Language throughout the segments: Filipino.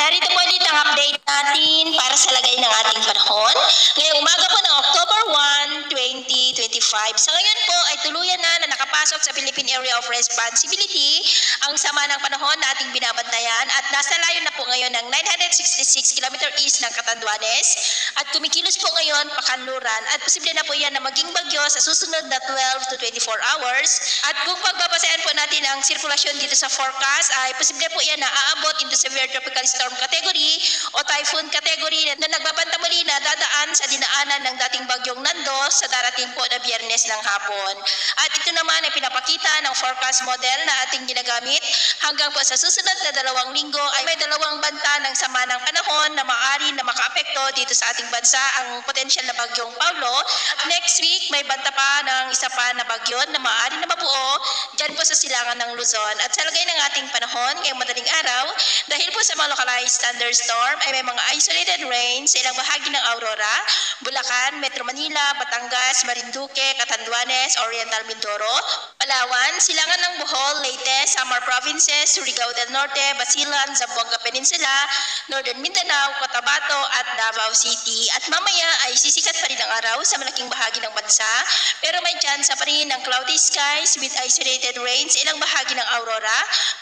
narito po ulit ang update natin para sa lagay ng ating panahon. Ngayong umaga po ng October 1, 2025. Sa ngayon po ay tuluyan na nakapasok sa Philippine Area of Responsibility ang sama ng panahon na ating binabantayan at nasa layo na po ngayon ng 966 km east ng Catanduanes at kumikilos po ngayon pakanluran at posible na po yan na maging bagyo sa susunod na 12 to 24 hours. At kung pagbabasayan po natin ang sirkulasyon dito sa forecast ay posible po yan na aabot into severe tropical storm category o typhoon category na nagbabanta muli na dadaan sa dinaanan ng dating bagyong Nando sa darating po na Biyernes ng hapon. At ito naman ay pinapakita ng forecast model na ating ginagamit hanggang po sa susunod na 2 linggo ay may 2 banta ng sama ng panahon na maaari na makaapekto dito sa ating bansa ang potensyal na bagyong Paulo. At next week may banta pa ng isa pa na bagyo na maaari na mabuo dyan po sa silangan ng Luzon. At sa lagay ng ating panahon ngayong madaling araw, dahil po sa mga localized thunderstorm ay may mga isolated rain sa ilang bahagi ng Aurora, Bulacan, Metro Manila, Batangas, Marinduque, Catanduanes, Oriental Mindoro, Palawan, silangan ng Bohol, Leyte, Samar Provinces, Surigao del Norte, Basilan, Zamboanga Peninsula, Northern Mindanao, Cotabato at Davao City. At mamaya ay sisikat pa rin ang araw sa malaking bahagi ng bansa pero may tsansa pa rin ng cloudy skies with isolated rain sa ilang bahagi ng Aurora,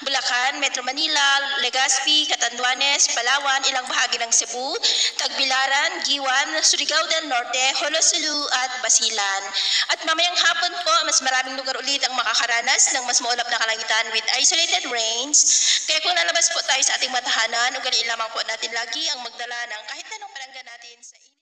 Bulacan, Metro Manila, Legazpi, Catanduanes, Palawan, ilang bahagi ng Cebu, Tagbilaran, Giwan, Surigao del Norte, Holosulu at Basilan. At mamayang hapon po, mas maraming lugar ulit ang makakaranas ng mas maulap na kalangitan with isolated rains. Kaya kung lalabas po tayo sa ating matahanan, ugaliin lamang po natin lagi ang magdala ng kahit anong